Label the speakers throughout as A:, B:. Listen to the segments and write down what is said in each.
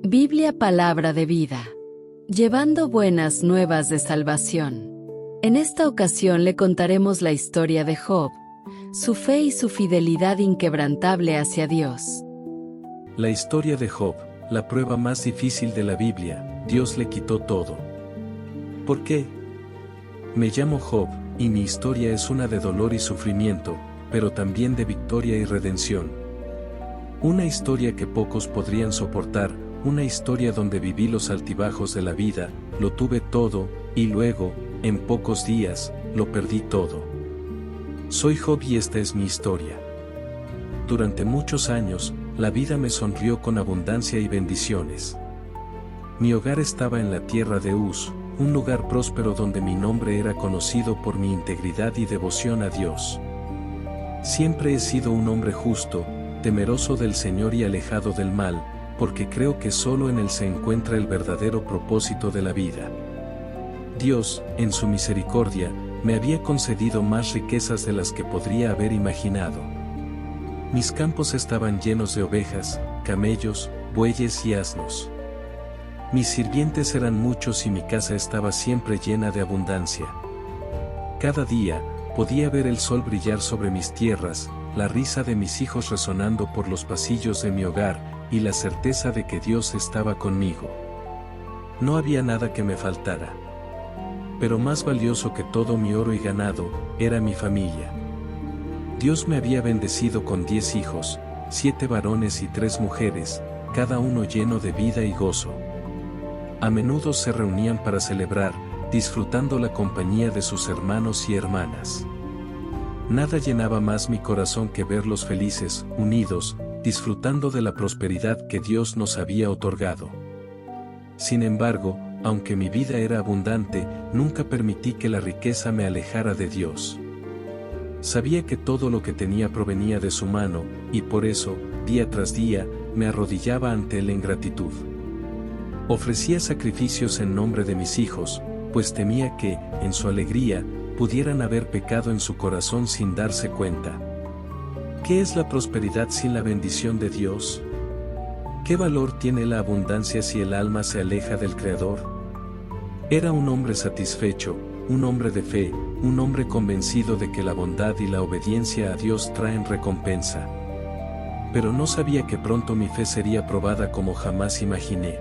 A: Biblia Palabra de Vida. Llevando buenas nuevas de salvación. En esta ocasión le contaremos la historia de Job, su fe y su fidelidad inquebrantable hacia Dios.
B: La historia de Job, la prueba más difícil de la Biblia. Dios le quitó todo. ¿Por qué? Me llamo Job, y mi historia es una de dolor y sufrimiento, pero también de victoria y redención. Una historia que pocos podrían soportar, una historia donde viví los altibajos de la vida, lo tuve todo, y luego, en pocos días, lo perdí todo. Soy Job y esta es mi historia. Durante muchos años, la vida me sonrió con abundancia y bendiciones. Mi hogar estaba en la tierra de Uz, un lugar próspero donde mi nombre era conocido por mi integridad y devoción a Dios. Siempre he sido un hombre justo, temeroso del Señor y alejado del mal, porque creo que solo en Él se encuentra el verdadero propósito de la vida. Dios, en su misericordia, me había concedido más riquezas de las que podría haber imaginado. Mis campos estaban llenos de ovejas, camellos, bueyes y asnos. Mis sirvientes eran muchos y mi casa estaba siempre llena de abundancia. Cada día, podía ver el sol brillar sobre mis tierras, la risa de mis hijos resonando por los pasillos de mi hogar, y la certeza de que Dios estaba conmigo. No había nada que me faltara. Pero más valioso que todo mi oro y ganado, era mi familia. Dios me había bendecido con 10 hijos, 7 varones y 3 mujeres, cada uno lleno de vida y gozo. A menudo se reunían para celebrar, disfrutando la compañía de sus hermanos y hermanas. Nada llenaba más mi corazón que verlos felices, unidos, disfrutando de la prosperidad que Dios nos había otorgado. Sin embargo, aunque mi vida era abundante, nunca permití que la riqueza me alejara de Dios. Sabía que todo lo que tenía provenía de su mano, y por eso, día tras día, me arrodillaba ante Él en gratitud. Ofrecía sacrificios en nombre de mis hijos, pues temía que, en su alegría, pudieran haber pecado en su corazón sin darse cuenta. ¿Qué es la prosperidad sin la bendición de Dios? ¿Qué valor tiene la abundancia si el alma se aleja del Creador? Era un hombre satisfecho, un hombre de fe, un hombre convencido de que la bondad y la obediencia a Dios traen recompensa. Pero no sabía que pronto mi fe sería probada como jamás imaginé.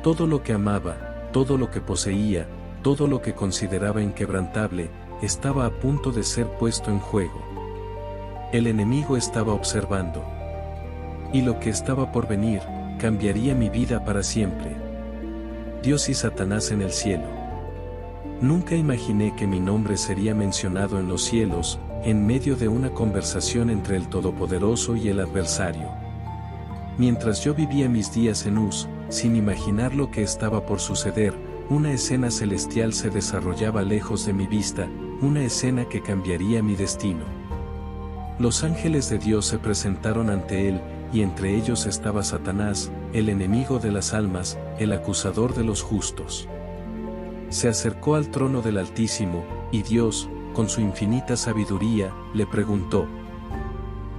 B: Todo lo que amaba, todo lo que poseía, todo lo que consideraba inquebrantable, estaba a punto de ser puesto en juego. El enemigo estaba observando. Y lo que estaba por venir, cambiaría mi vida para siempre. Dios y Satanás en el cielo. Nunca imaginé que mi nombre sería mencionado en los cielos, en medio de una conversación entre el Todopoderoso y el adversario. Mientras yo vivía mis días en Uz, sin imaginar lo que estaba por suceder, una escena celestial se desarrollaba lejos de mi vista, una escena que cambiaría mi destino. Los ángeles de Dios se presentaron ante él, y entre ellos estaba Satanás, el enemigo de las almas, el acusador de los justos. Se acercó al trono del Altísimo, y Dios, con su infinita sabiduría, le preguntó: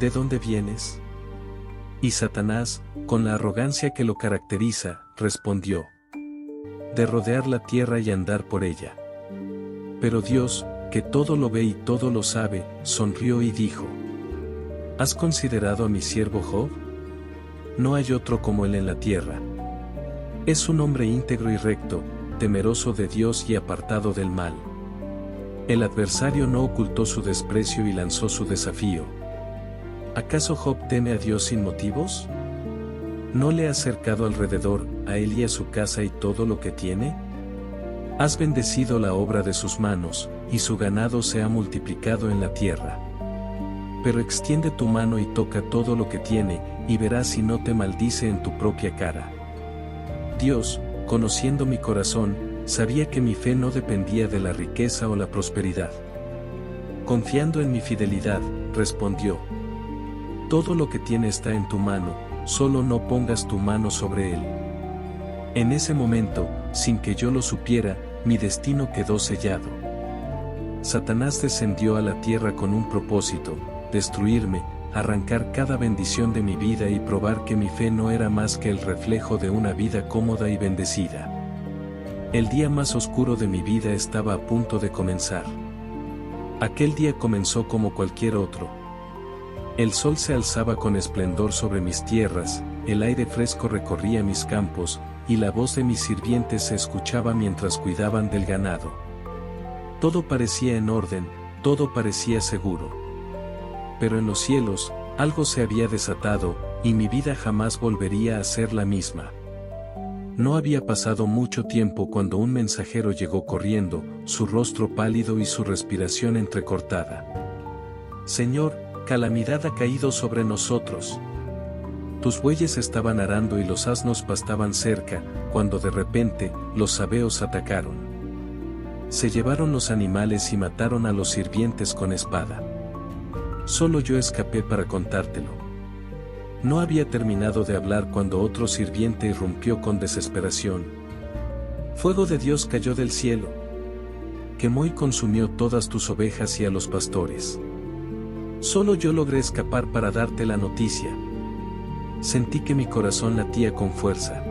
B: ¿De dónde vienes? Y Satanás, con la arrogancia que lo caracteriza, respondió: de rodear la tierra y andar por ella. Pero Dios, que todo lo ve y todo lo sabe, sonrió y dijo: ¿Has considerado a mi siervo Job? No hay otro como él en la tierra. Es un hombre íntegro y recto, temeroso de Dios y apartado del mal. El adversario no ocultó su desprecio y lanzó su desafío. ¿Acaso Job teme a Dios sin motivos? ¿No le has cercado alrededor, a él y a su casa y todo lo que tiene? Has bendecido la obra de sus manos, y su ganado se ha multiplicado en la tierra. Pero extiende tu mano y toca todo lo que tiene, y verás si no te maldice en tu propia cara. Dios, conociendo mi corazón, sabía que mi fe no dependía de la riqueza o la prosperidad. Confiando en mi fidelidad, respondió: todo lo que tiene está en tu mano, solo no pongas tu mano sobre él. En ese momento, sin que yo lo supiera, mi destino quedó sellado. Satanás descendió a la tierra con un propósito: destruirme, arrancar cada bendición de mi vida y probar que mi fe no era más que el reflejo de una vida cómoda y bendecida. El día más oscuro de mi vida estaba a punto de comenzar. Aquel día comenzó como cualquier otro. El sol se alzaba con esplendor sobre mis tierras, el aire fresco recorría mis campos, y la voz de mis sirvientes se escuchaba mientras cuidaban del ganado. Todo parecía en orden, todo parecía seguro. Pero en los cielos, algo se había desatado, y mi vida jamás volvería a ser la misma. No había pasado mucho tiempo cuando un mensajero llegó corriendo, su rostro pálido y su respiración entrecortada. «Señor, calamidad ha caído sobre nosotros. Tus bueyes estaban arando y los asnos pastaban cerca, cuando de repente, los sabeos atacaron. Se llevaron los animales y mataron a los sirvientes con espada. Solo yo escapé para contártelo». No había terminado de hablar cuando otro sirviente irrumpió con desesperación. «Fuego de Dios cayó del cielo. Quemó y consumió todas tus ovejas y a los pastores. Solo yo logré escapar para darte la noticia». Sentí que mi corazón latía con fuerza.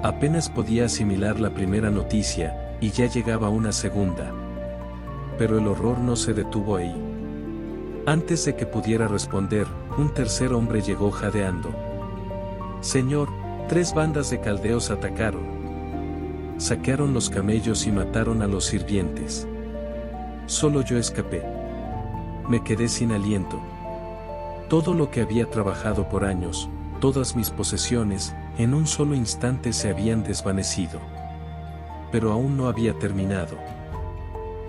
B: Apenas podía asimilar la primera noticia, y ya llegaba una segunda. Pero el horror no se detuvo ahí. Antes de que pudiera responder, un tercer hombre llegó jadeando. «Señor, 3 bandas de caldeos atacaron. Saquearon los camellos y mataron a los sirvientes. Solo yo escapé. Me quedé sin aliento. Todo lo que había trabajado por años, todas mis posesiones, en un solo instante se habían desvanecido. Pero aún no había terminado.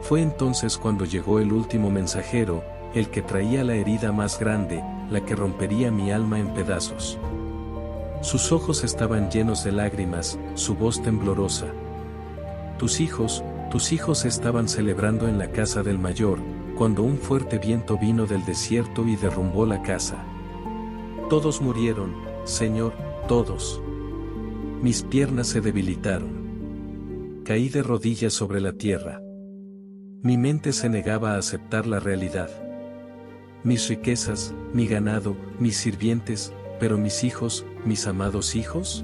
B: Fue entonces cuando llegó el último mensajero, el que traía la herida más grande, la que rompería mi alma en pedazos. Sus ojos estaban llenos de lágrimas, su voz temblorosa. Tus hijos estaban celebrando en la casa del mayor, cuando un fuerte viento vino del desierto y derrumbó la casa. Todos murieron, Señor, todos. Mis piernas se debilitaron. Caí de rodillas sobre la tierra. Mi mente se negaba a aceptar la realidad. Mis riquezas, mi ganado, mis sirvientes, pero mis hijos, mis amados hijos.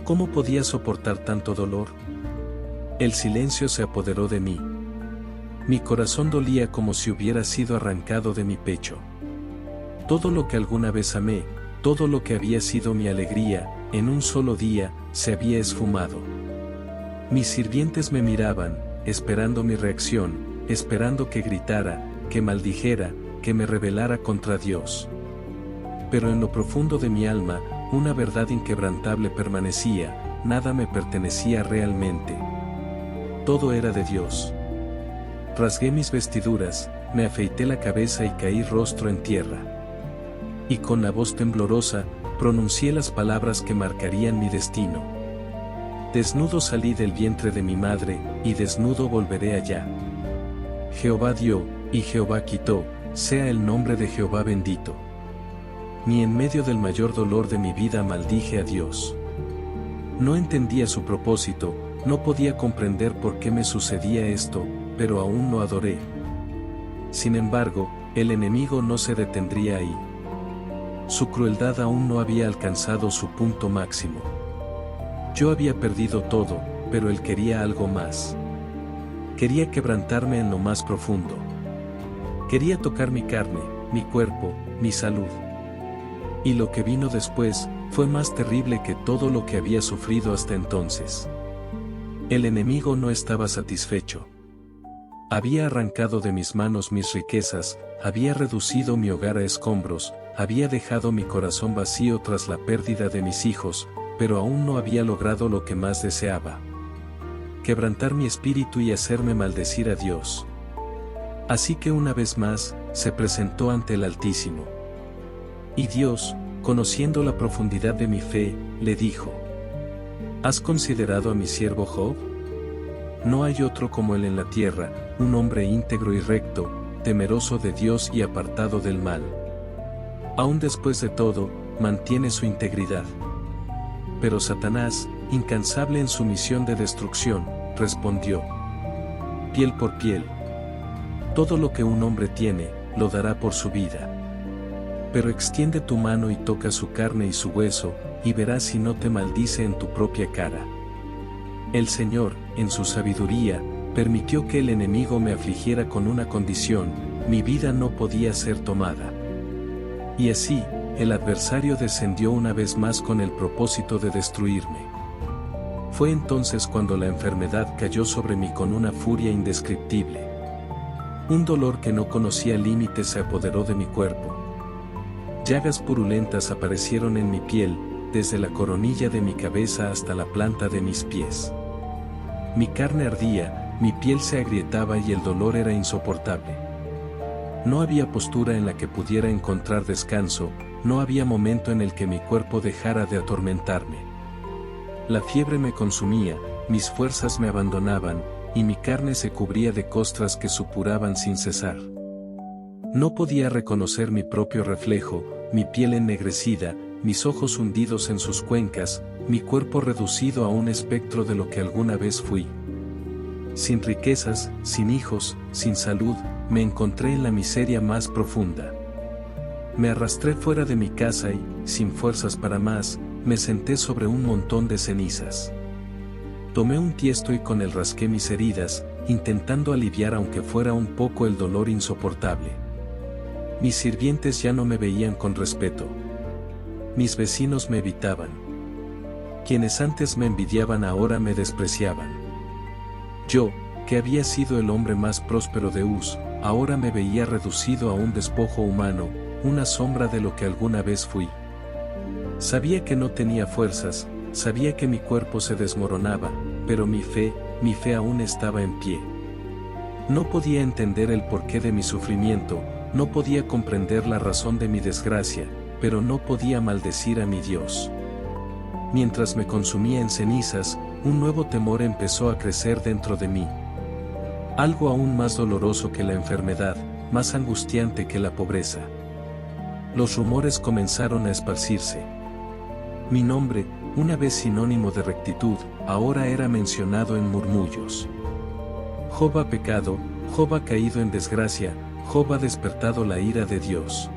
B: ¿Cómo podía soportar tanto dolor? El silencio se apoderó de mí. Mi corazón dolía como si hubiera sido arrancado de mi pecho. Todo lo que alguna vez amé, todo lo que había sido mi alegría, en un solo día, se había esfumado. Mis sirvientes me miraban, esperando mi reacción, esperando que gritara, que maldijera, que me rebelara contra Dios. Pero en lo profundo de mi alma, una verdad inquebrantable permanecía: nada me pertenecía realmente. Todo era de Dios. Rasgué mis vestiduras, me afeité la cabeza y caí rostro en tierra. Y con la voz temblorosa, pronuncié las palabras que marcarían mi destino. Desnudo salí del vientre de mi madre, y desnudo volveré allá. Jehová dio, y Jehová quitó, sea el nombre de Jehová bendito. Ni en medio del mayor dolor de mi vida maldije a Dios. No entendía su propósito, no podía comprender por qué me sucedía esto, pero aún lo adoré. Sin embargo, el enemigo no se detendría ahí. Su crueldad aún no había alcanzado su punto máximo. Yo había perdido todo, pero él quería algo más. Quería quebrantarme en lo más profundo. Quería tocar mi carne, mi cuerpo, mi salud. Y lo que vino después, fue más terrible que todo lo que había sufrido hasta entonces. El enemigo no estaba satisfecho. Había arrancado de mis manos mis riquezas, había reducido mi hogar a escombros, había dejado mi corazón vacío tras la pérdida de mis hijos, pero aún no había logrado lo que más deseaba: quebrantar mi espíritu y hacerme maldecir a Dios. Así que una vez más, se presentó ante el Altísimo. Y Dios, conociendo la profundidad de mi fe, le dijo: ¿Has considerado a mi siervo Job? No hay otro como él en la tierra, un hombre íntegro y recto, temeroso de Dios y apartado del mal. Aún después de todo, mantiene su integridad. Pero Satanás, incansable en su misión de destrucción, respondió: piel por piel. Todo lo que un hombre tiene, lo dará por su vida. Pero extiende tu mano y toca su carne y su hueso, y verás si no te maldice en tu propia cara. El Señor, en su sabiduría, permitió que el enemigo me afligiera con una condición: mi vida no podía ser tomada. Y así, el adversario descendió una vez más con el propósito de destruirme. Fue entonces cuando la enfermedad cayó sobre mí con una furia indescriptible. Un dolor que no conocía límites se apoderó de mi cuerpo. Llagas purulentas aparecieron en mi piel, desde la coronilla de mi cabeza hasta la planta de mis pies. Mi carne ardía, mi piel se agrietaba y el dolor era insoportable. No había postura en la que pudiera encontrar descanso, no había momento en el que mi cuerpo dejara de atormentarme. La fiebre me consumía, mis fuerzas me abandonaban, y mi carne se cubría de costras que supuraban sin cesar. No podía reconocer mi propio reflejo, mi piel ennegrecida, mis ojos hundidos en sus cuencas, mi cuerpo reducido a un espectro de lo que alguna vez fui. Sin riquezas, sin hijos, sin salud, me encontré en la miseria más profunda. Me arrastré fuera de mi casa y, sin fuerzas para más, me senté sobre un montón de cenizas. Tomé un tiesto y con él rasqué mis heridas, intentando aliviar aunque fuera un poco el dolor insoportable. Mis sirvientes ya no me veían con respeto. Mis vecinos me evitaban. Quienes antes me envidiaban ahora me despreciaban. Yo, que había sido el hombre más próspero de Uz, ahora me veía reducido a un despojo humano, una sombra de lo que alguna vez fui. Sabía que no tenía fuerzas, sabía que mi cuerpo se desmoronaba, pero mi fe aún estaba en pie. No podía entender el porqué de mi sufrimiento, no podía comprender la razón de mi desgracia, pero no podía maldecir a mi Dios. Mientras me consumía en cenizas, un nuevo temor empezó a crecer dentro de mí. Algo aún más doloroso que la enfermedad, más angustiante que la pobreza. Los rumores comenzaron a esparcirse. Mi nombre, una vez sinónimo de rectitud, ahora era mencionado en murmullos. Job ha pecado, Job ha caído en desgracia, Job ha despertado la ira de Dios.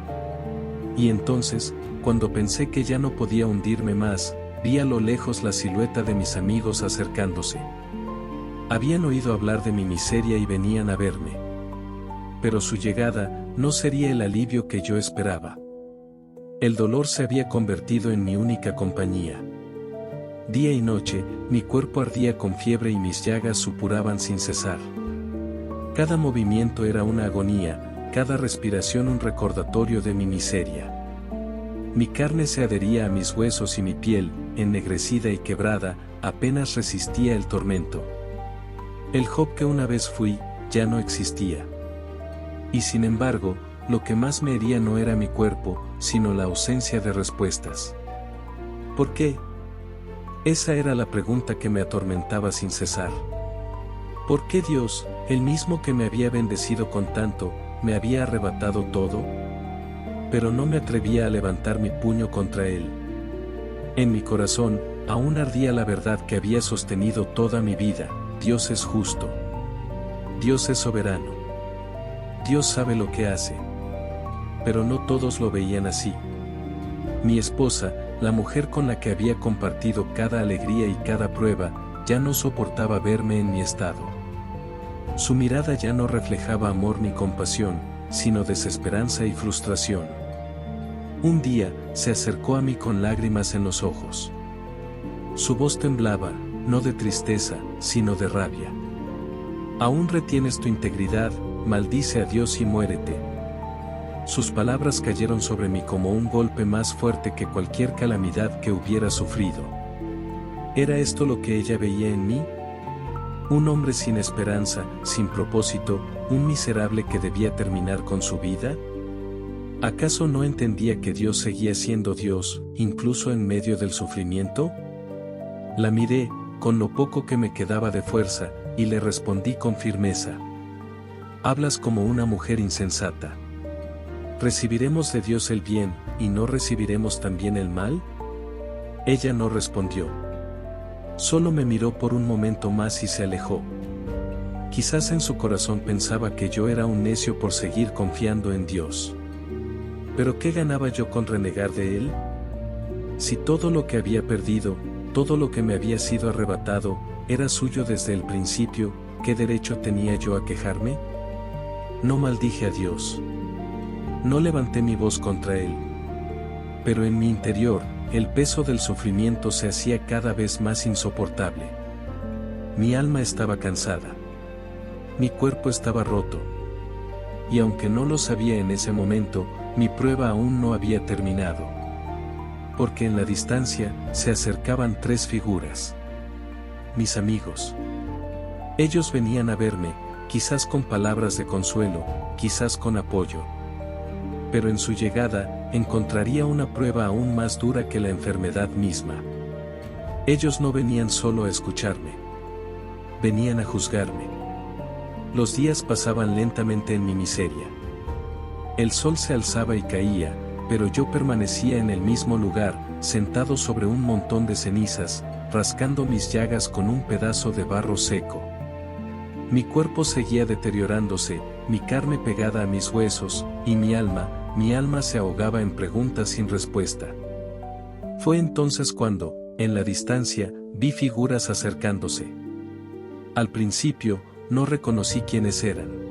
B: Y entonces, cuando pensé que ya no podía hundirme más, vi a lo lejos la silueta de mis amigos acercándose. Habían oído hablar de mi miseria y venían a verme. Pero su llegada no sería el alivio que yo esperaba. El dolor se había convertido en mi única compañía. Día y noche, mi cuerpo ardía con fiebre y mis llagas supuraban sin cesar. Cada movimiento era una agonía, cada respiración un recordatorio de mi miseria. Mi carne se adhería a mis huesos y mi piel, ennegrecida y quebrada, apenas resistía el tormento. El Job que una vez fui, ya no existía. Y sin embargo, lo que más me hería no era mi cuerpo, sino la ausencia de respuestas. ¿Por qué? Esa era la pregunta que me atormentaba sin cesar. ¿Por qué Dios, el mismo que me había bendecido con tanto, me había arrebatado todo? Pero no me atrevía a levantar mi puño contra Él. En mi corazón, aún ardía la verdad que había sostenido toda mi vida: Dios es justo. Dios es soberano. Dios sabe lo que hace. Pero no todos lo veían así. Mi esposa, la mujer con la que había compartido cada alegría y cada prueba, ya no soportaba verme en mi estado. Su mirada ya no reflejaba amor ni compasión, sino desesperanza y frustración. Un día, se acercó a mí con lágrimas en los ojos. Su voz temblaba, no de tristeza, sino de rabia. «Aún retienes tu integridad, maldice a Dios y muérete». Sus palabras cayeron sobre mí como un golpe más fuerte que cualquier calamidad que hubiera sufrido. ¿Era esto lo que ella veía en mí? Un hombre sin esperanza, sin propósito, un miserable que debía terminar con su vida. ¿Acaso no entendía que Dios seguía siendo Dios, incluso en medio del sufrimiento? La miré, con lo poco que me quedaba de fuerza, y le respondí con firmeza: «Hablas como una mujer insensata. ¿Recibiremos de Dios el bien, y no recibiremos también el mal?». Ella no respondió. Solo me miró por un momento más y se alejó. Quizás en su corazón pensaba que yo era un necio por seguir confiando en Dios. ¿Pero qué ganaba yo con renegar de él? Si todo lo que había perdido, todo lo que me había sido arrebatado, era suyo desde el principio, ¿qué derecho tenía yo a quejarme? No maldije a Dios. No levanté mi voz contra él. Pero en mi interior, el peso del sufrimiento se hacía cada vez más insoportable. Mi alma estaba cansada. Mi cuerpo estaba roto. Y aunque no lo sabía en ese momento, mi prueba aún no había terminado. Porque en la distancia, se acercaban tres figuras. Mis amigos. Ellos venían a verme, quizás con palabras de consuelo, quizás con apoyo. Pero en su llegada, encontraría una prueba aún más dura que la enfermedad misma. Ellos no venían solo a escucharme. Venían a juzgarme. Los días pasaban lentamente en mi miseria. El sol se alzaba y caía, pero yo permanecía en el mismo lugar, sentado sobre un montón de cenizas, rascando mis llagas con un pedazo de barro seco. Mi cuerpo seguía deteriorándose, mi carne pegada a mis huesos, y mi alma se ahogaba en preguntas sin respuesta. Fue entonces cuando, en la distancia, vi figuras acercándose. Al principio, no reconocí quiénes eran.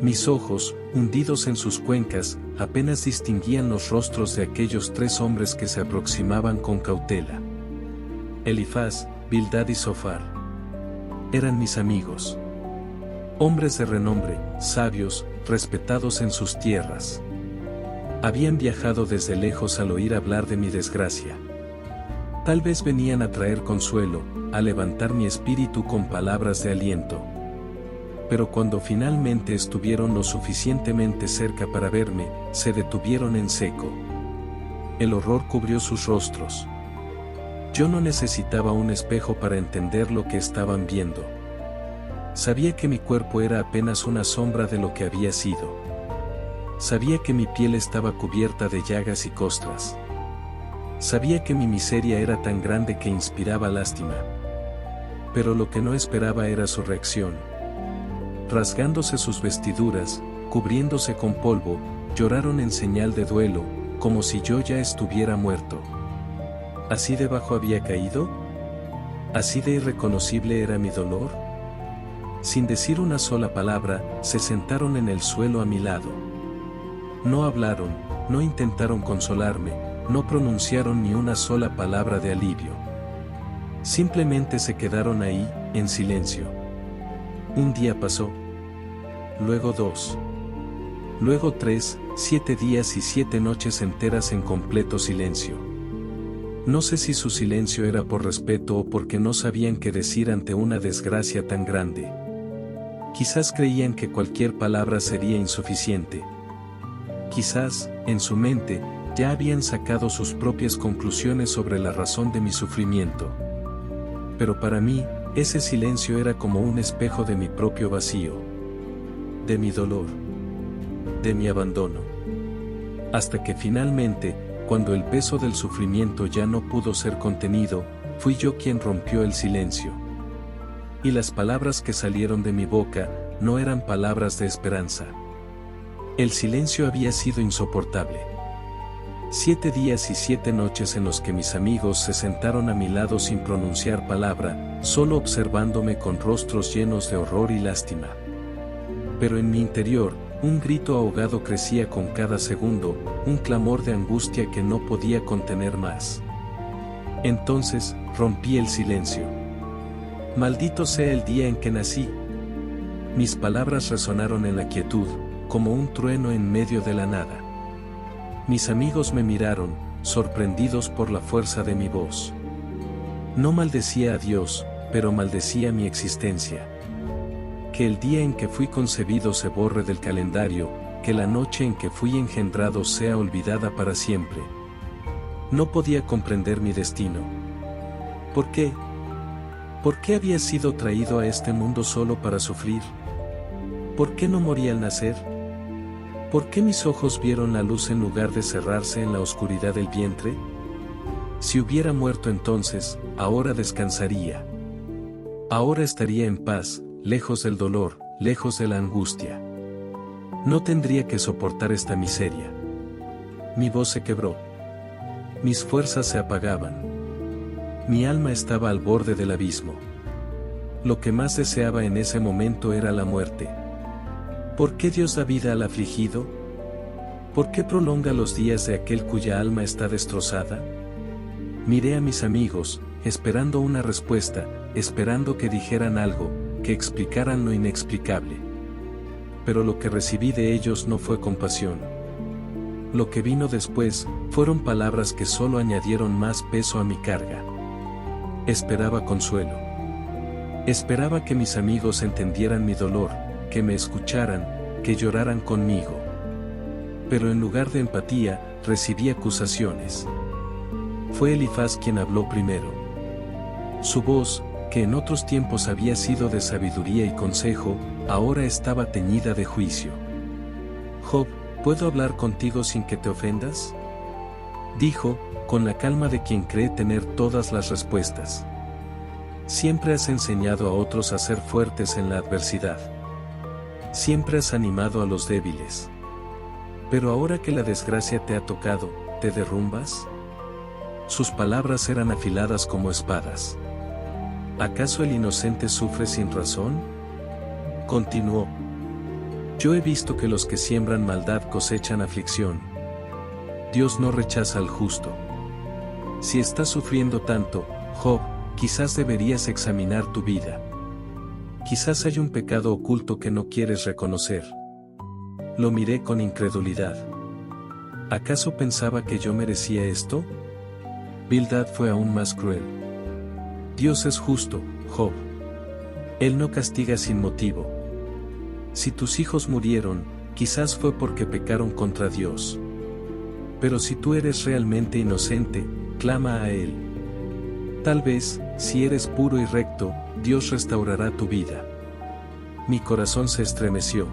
B: Mis ojos, hundidos en sus cuencas, apenas distinguían los rostros de aquellos tres hombres que se aproximaban con cautela. Elifaz, Bildad y Zofar. Eran mis amigos. Hombres de renombre, sabios, respetados en sus tierras. Habían viajado desde lejos al oír hablar de mi desgracia. Tal vez venían a traer consuelo, a levantar mi espíritu con palabras de aliento. Pero cuando finalmente estuvieron lo suficientemente cerca para verme, se detuvieron en seco. El horror cubrió sus rostros. Yo no necesitaba un espejo para entender lo que estaban viendo. Sabía que mi cuerpo era apenas una sombra de lo que había sido. Sabía que mi piel estaba cubierta de llagas y costras. Sabía que mi miseria era tan grande que inspiraba lástima. Pero lo que no esperaba era su reacción. Rasgándose sus vestiduras, cubriéndose con polvo, lloraron en señal de duelo, como si yo ya estuviera muerto. ¿Así de bajo había caído? ¿Así de irreconocible era mi dolor? Sin decir una sola palabra, se sentaron en el suelo a mi lado. No hablaron, no intentaron consolarme, no pronunciaron ni una sola palabra de alivio. Simplemente se quedaron ahí, en silencio. Un día pasó. Luego 2. Luego 3, 7 días y 7 noches enteras en completo silencio. No sé si su silencio era por respeto o porque no sabían qué decir ante una desgracia tan grande. Quizás creían que cualquier palabra sería insuficiente. Quizás, en su mente, ya habían sacado sus propias conclusiones sobre la razón de mi sufrimiento. Pero para mí, ese silencio era como un espejo de mi propio vacío. De mi dolor. De mi abandono. Hasta que finalmente, cuando el peso del sufrimiento ya no pudo ser contenido, fui yo quien rompió el silencio. Y las palabras que salieron de mi boca, no eran palabras de esperanza. El silencio había sido insoportable. 7 días y 7 noches en los que mis amigos se sentaron a mi lado sin pronunciar palabra, solo observándome con rostros llenos de horror y lástima. Pero en mi interior, un grito ahogado crecía con cada segundo, un clamor de angustia que no podía contener más. Entonces, rompí el silencio. Maldito sea el día en que nací. Mis palabras resonaron en la quietud, como un trueno en medio de la nada. Mis amigos me miraron, sorprendidos por la fuerza de mi voz. No maldecía a Dios, pero maldecía mi existencia. Que el día en que fui concebido se borre del calendario, que la noche en que fui engendrado sea olvidada para siempre. No podía comprender mi destino. ¿Por qué? ¿Por qué había sido traído a este mundo solo para sufrir? ¿Por qué no morí al nacer? ¿Por qué mis ojos vieron la luz en lugar de cerrarse en la oscuridad del vientre? Si hubiera muerto entonces, ahora descansaría. Ahora estaría en paz, lejos del dolor, lejos de la angustia. No tendría que soportar esta miseria. Mi voz se quebró. Mis fuerzas se apagaban. Mi alma estaba al borde del abismo. Lo que más deseaba en ese momento era la muerte. ¿Por qué Dios da vida al afligido? ¿Por qué prolonga los días de aquel cuya alma está destrozada? Miré a mis amigos, esperando una respuesta, esperando que dijeran algo, que explicaran lo inexplicable. Pero lo que recibí de ellos no fue compasión. Lo que vino después, fueron palabras que solo añadieron más peso a mi carga. Esperaba consuelo. Esperaba que mis amigos entendieran mi dolor, que me escucharan, que lloraran conmigo. Pero en lugar de empatía, recibí acusaciones. Fue Elifaz quien habló primero. Su voz, que en otros tiempos había sido de sabiduría y consejo, ahora estaba teñida de juicio. Job, ¿puedo hablar contigo sin que te ofendas? Dijo, con la calma de quien cree tener todas las respuestas. Siempre has enseñado a otros a ser fuertes en la adversidad. Siempre has animado a los débiles. Pero ahora que la desgracia te ha tocado, ¿te derrumbas? Sus palabras eran afiladas como espadas. ¿Acaso el inocente sufre sin razón? Continuó. Yo he visto que los que siembran maldad cosechan aflicción. Dios no rechaza al justo. Si estás sufriendo tanto, Job, quizás deberías examinar tu vida. Quizás hay un pecado oculto que no quieres reconocer. Lo miré con incredulidad. ¿Acaso pensaba que yo merecía esto? Bildad fue aún más cruel. Dios es justo, Job. Él no castiga sin motivo. Si tus hijos murieron, quizás fue porque pecaron contra Dios. Pero si tú eres realmente inocente, clama a Él. Tal vez, si eres puro y recto, Dios restaurará tu vida. Mi corazón se estremeció.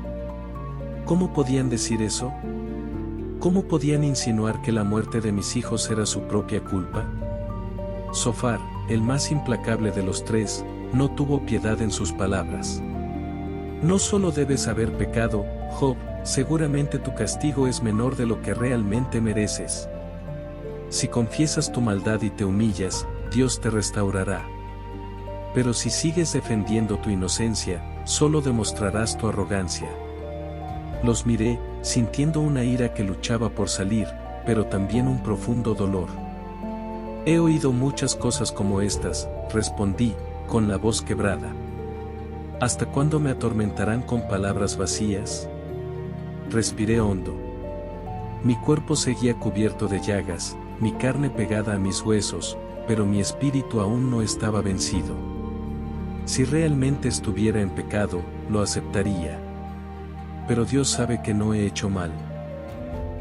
B: ¿Cómo podían decir eso? ¿Cómo podían insinuar que la muerte de mis hijos era su propia culpa? Sofar, el más implacable de los tres, no tuvo piedad en sus palabras. No solo debes haber pecado, Job, seguramente tu castigo es menor de lo que realmente mereces. Si confiesas tu maldad y te humillas, Dios te restaurará. Pero si sigues defendiendo tu inocencia, solo demostrarás tu arrogancia. Los miré, sintiendo una ira que luchaba por salir, pero también un profundo dolor. He oído muchas cosas como estas, respondí, con la voz quebrada. ¿Hasta cuándo me atormentarán con palabras vacías? Respiré hondo. Mi cuerpo seguía cubierto de llagas, mi carne pegada a mis huesos, pero mi espíritu aún no estaba vencido. Si realmente estuviera en pecado, lo aceptaría. Pero Dios sabe que no he hecho mal.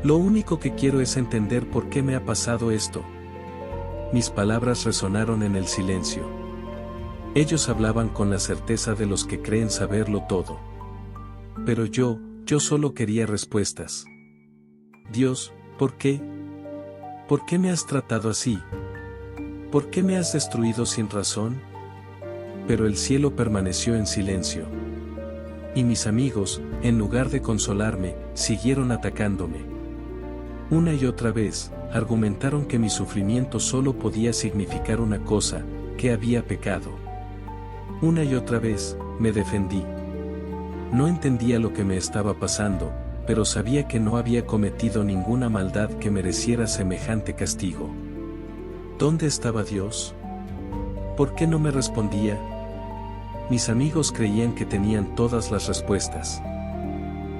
B: Lo único que quiero es entender por qué me ha pasado esto. Mis palabras resonaron en el silencio. Ellos hablaban con la certeza de los que creen saberlo todo. Pero yo solo quería respuestas. Dios, ¿por qué? ¿Por qué me has tratado así? ¿Por qué me has destruido sin razón? Pero el cielo permaneció en silencio. Y mis amigos, en lugar de consolarme, siguieron atacándome. Una y otra vez, argumentaron que mi sufrimiento solo podía significar una cosa, que había pecado. Una y otra vez, me defendí. No entendía lo que me estaba pasando, pero sabía que no había cometido ninguna maldad que mereciera semejante castigo. ¿Dónde estaba Dios? ¿Por qué no me respondía? Mis amigos creían que tenían todas las respuestas.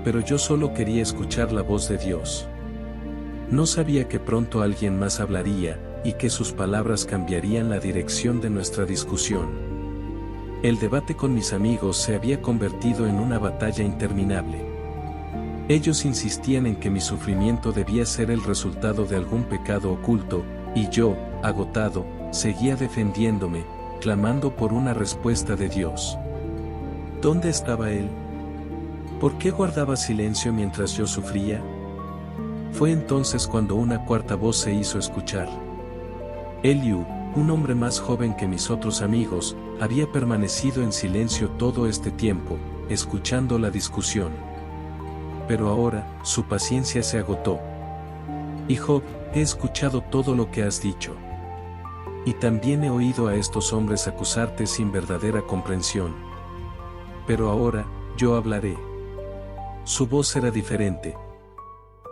B: Pero yo solo quería escuchar la voz de Dios. No sabía que pronto alguien más hablaría, y que sus palabras cambiarían la dirección de nuestra discusión. El debate con mis amigos se había convertido en una batalla interminable. Ellos insistían en que mi sufrimiento debía ser el resultado de algún pecado oculto, y yo, agotado, seguía defendiéndome, clamando por una respuesta de Dios. ¿Dónde estaba Él? ¿Por qué guardaba silencio mientras yo sufría? Fue entonces cuando una cuarta voz se hizo escuchar. Eliú, un hombre más joven que mis otros amigos, había permanecido en silencio todo este tiempo, escuchando la discusión. Pero ahora, su paciencia se agotó. Y Job, he escuchado todo lo que has dicho. Y también he oído a estos hombres acusarte sin verdadera comprensión. Pero ahora, yo hablaré. Su voz era diferente.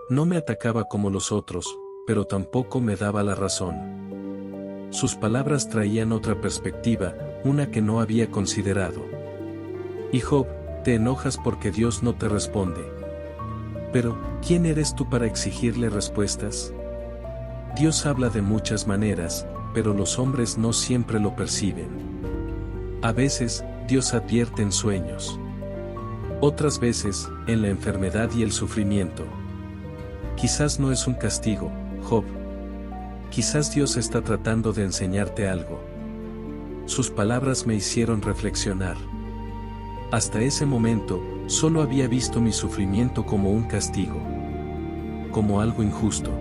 B: No me atacaba como los otros, pero tampoco me daba la razón. Sus palabras traían otra perspectiva, una que no había considerado. Y Job, te enojas porque Dios no te responde. Pero, ¿quién eres tú para exigirle respuestas? Dios habla de muchas maneras, pero los hombres no siempre lo perciben. A veces, Dios advierte en sueños. Otras veces, en la enfermedad y el sufrimiento. Quizás no es un castigo, Job. Quizás Dios está tratando de enseñarte algo. Sus palabras me hicieron reflexionar. Hasta ese momento, solo había visto mi sufrimiento como un castigo. Como algo injusto.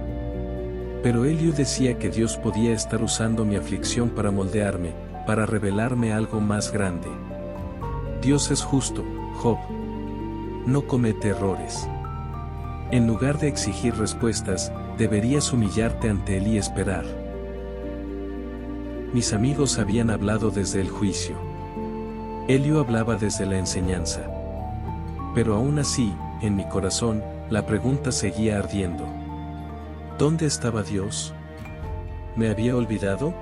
B: Pero Eliú decía que Dios podía estar usando mi aflicción para moldearme, para revelarme algo más grande. Dios es justo, Job. No comete errores. En lugar de exigir respuestas, deberías humillarte ante Él y esperar. Mis amigos habían hablado desde el juicio. Eliú hablaba desde la enseñanza. Pero aún así, en mi corazón, la pregunta seguía ardiendo. ¿Dónde estaba Dios? ¿Me había olvidado?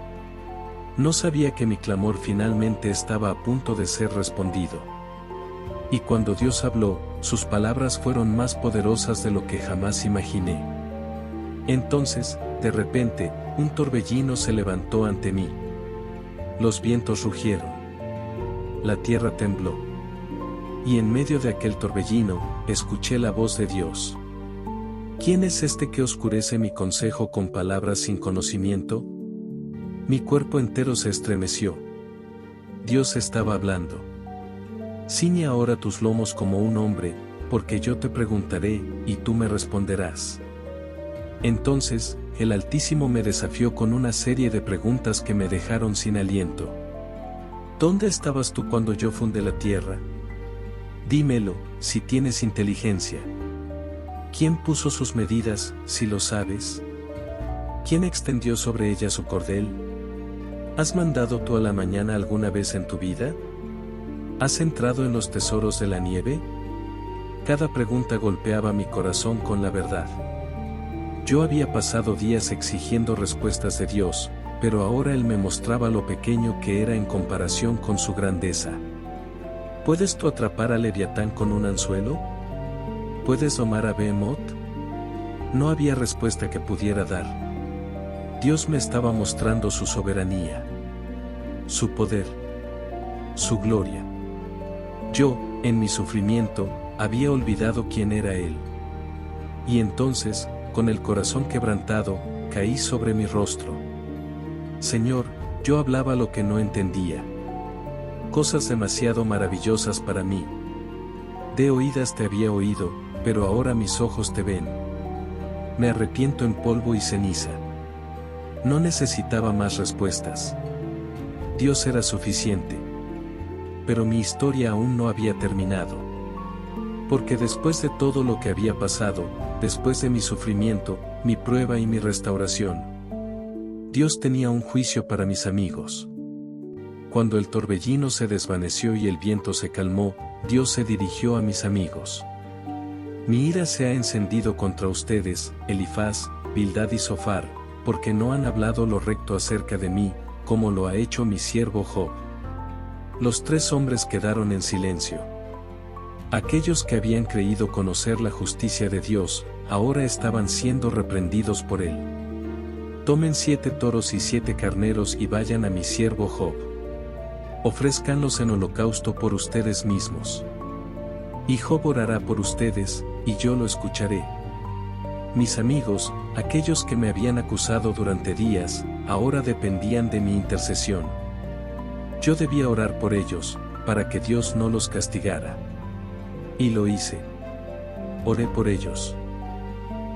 B: No sabía que mi clamor finalmente estaba a punto de ser respondido. Y cuando Dios habló, sus palabras fueron más poderosas de lo que jamás imaginé. Entonces, de repente, un torbellino se levantó ante mí. Los vientos rugieron. La tierra tembló. Y en medio de aquel torbellino, escuché la voz de Dios. ¿Quién es este que oscurece mi consejo con palabras sin conocimiento? Mi cuerpo entero se estremeció. Dios estaba hablando. Ciñe ahora tus lomos como un hombre, porque yo te preguntaré, y tú me responderás. Entonces, el Altísimo me desafió con una serie de preguntas que me dejaron sin aliento. ¿Dónde estabas tú cuando yo fundé la tierra? Dímelo, si tienes inteligencia. ¿Quién puso sus medidas, si lo sabes? ¿Quién extendió sobre ella su cordel? ¿Has mandado tú a la mañana alguna vez en tu vida? ¿Has entrado en los tesoros de la nieve? Cada pregunta golpeaba mi corazón con la verdad. Yo había pasado días exigiendo respuestas de Dios, pero ahora Él me mostraba lo pequeño que era en comparación con su grandeza. ¿Puedes tú atrapar a Leviatán con un anzuelo? ¿Puedes domar a Behemoth? No había respuesta que pudiera dar. Dios me estaba mostrando su soberanía, su poder, su gloria. Yo, en mi sufrimiento, había olvidado quién era Él. Y entonces, con el corazón quebrantado, caí sobre mi rostro. Señor, yo hablaba lo que no entendía. Cosas demasiado maravillosas para mí. De oídas te había oído, pero ahora mis ojos te ven. Me arrepiento en polvo y ceniza. No necesitaba más respuestas. Dios era suficiente. Pero mi historia aún no había terminado. Porque después de todo lo que había pasado, después de mi sufrimiento, mi prueba y mi restauración, Dios tenía un juicio para mis amigos. Cuando el torbellino se desvaneció y el viento se calmó, Dios se dirigió a mis amigos. Mi ira se ha encendido contra ustedes, Elifaz, Bildad y Zofar, porque no han hablado lo recto acerca de mí, como lo ha hecho mi siervo Job. Los tres hombres quedaron en silencio. Aquellos que habían creído conocer la justicia de Dios, ahora estaban siendo reprendidos por él. Tomen 7 toros y 7 carneros y vayan a mi siervo Job. Ofrézcanlos en holocausto por ustedes mismos. Y Job orará por ustedes, y yo lo escucharé. Mis amigos, aquellos que me habían acusado durante días, ahora dependían de mi intercesión. Yo debía orar por ellos, para que Dios no los castigara. Y lo hice. Oré por ellos.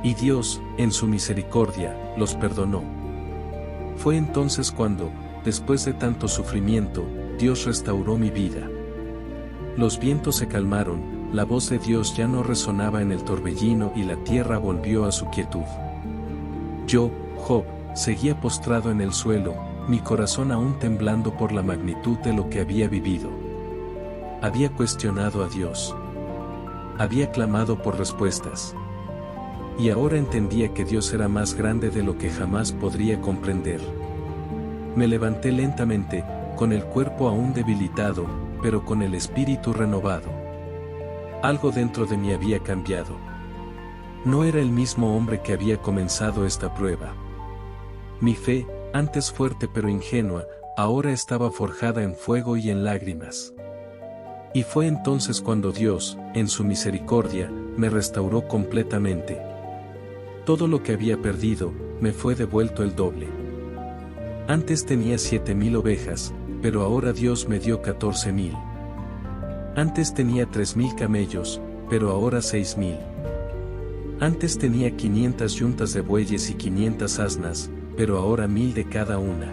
B: Y Dios, en su misericordia, los perdonó. Fue entonces cuando, después de tanto sufrimiento, Dios restauró mi vida. Los vientos se calmaron, la voz de Dios ya no resonaba en el torbellino y la tierra volvió a su quietud. Yo, Job, seguía postrado en el suelo, mi corazón aún temblando por la magnitud de lo que había vivido. Había cuestionado a Dios. Había clamado por respuestas. Y ahora entendía que Dios era más grande de lo que jamás podría comprender. Me levanté lentamente, con el cuerpo aún debilitado, pero con el espíritu renovado. Algo dentro de mí había cambiado. No era el mismo hombre que había comenzado esta prueba. Mi fe, antes fuerte pero ingenua, ahora estaba forjada en fuego y en lágrimas. Y fue entonces cuando Dios, en su misericordia, me restauró completamente. Todo lo que había perdido, me fue devuelto el doble. Antes tenía 7,000 ovejas, pero ahora Dios me dio 14,000. Antes tenía 3,000 camellos, pero ahora 6,000. Antes tenía 500 yuntas de bueyes y 500 asnas, pero ahora 1,000 de cada una.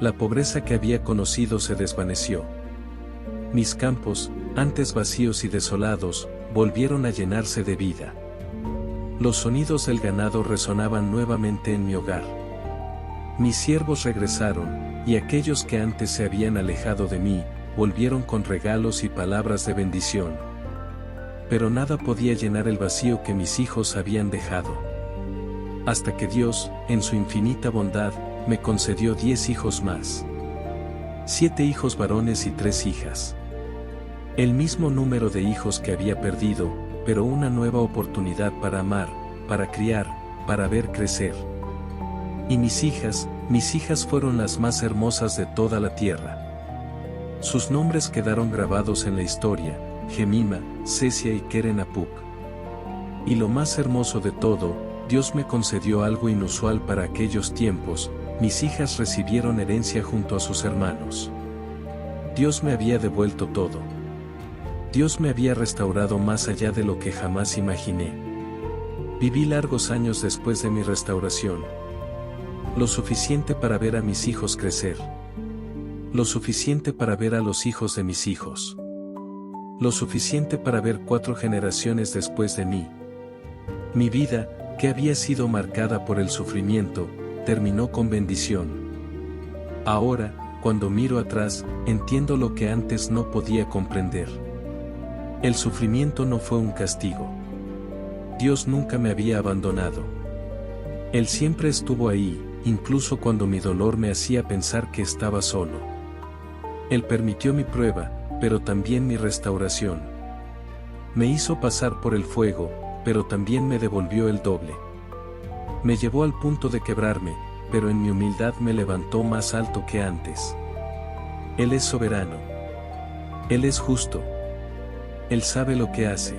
B: La pobreza que había conocido se desvaneció. Mis campos, antes vacíos y desolados, volvieron a llenarse de vida. Los sonidos del ganado resonaban nuevamente en mi hogar. Mis siervos regresaron, y aquellos que antes se habían alejado de mí, volvieron con regalos y palabras de bendición. Pero nada podía llenar el vacío que mis hijos habían dejado. Hasta que Dios, en su infinita bondad, me concedió 10 hijos más. 7 hijos varones y 3 hijas. El mismo número de hijos que había perdido, pero una nueva oportunidad para amar, para criar, para ver crecer. Y mis hijas fueron las más hermosas de toda la tierra. Sus nombres quedaron grabados en la historia: Jemima, Cesia y Keren Apuk. Y lo más hermoso de todo, Dios me concedió algo inusual para aquellos tiempos: mis hijas recibieron herencia junto a sus hermanos. Dios me había devuelto todo. Dios me había restaurado más allá de lo que jamás imaginé. Viví largos años después de mi restauración. Lo suficiente para ver a mis hijos crecer. Lo suficiente para ver a los hijos de mis hijos. Lo suficiente para ver 4 generaciones después de mí. Mi vida, que había sido marcada por el sufrimiento, terminó con bendición. Ahora, cuando miro atrás, entiendo lo que antes no podía comprender. El sufrimiento no fue un castigo. Dios nunca me había abandonado. Él siempre estuvo ahí, incluso cuando mi dolor me hacía pensar que estaba solo. Él permitió mi prueba, pero también mi restauración. Me hizo pasar por el fuego, pero también me devolvió el doble. Me llevó al punto de quebrarme, pero en mi humildad me levantó más alto que antes. Él es soberano. Él es justo. Él sabe lo que hace.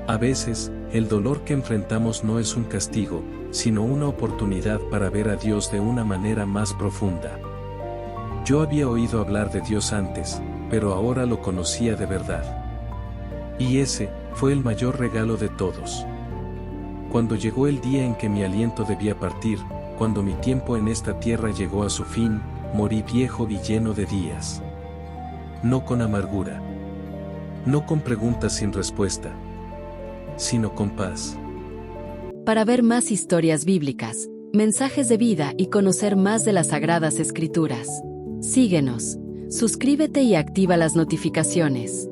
B: A veces, el dolor que enfrentamos no es un castigo, sino una oportunidad para ver a Dios de una manera más profunda. Yo había oído hablar de Dios antes, pero ahora lo conocía de verdad. Y ese fue el mayor regalo de todos. Cuando llegó el día en que mi aliento debía partir, cuando mi tiempo en esta tierra llegó a su fin, morí viejo y lleno de días. No con amargura. No con preguntas sin respuesta, sino con paz.
A: Para ver más historias bíblicas, mensajes de vida y conocer más de las Sagradas Escrituras, síguenos, suscríbete y activa las notificaciones.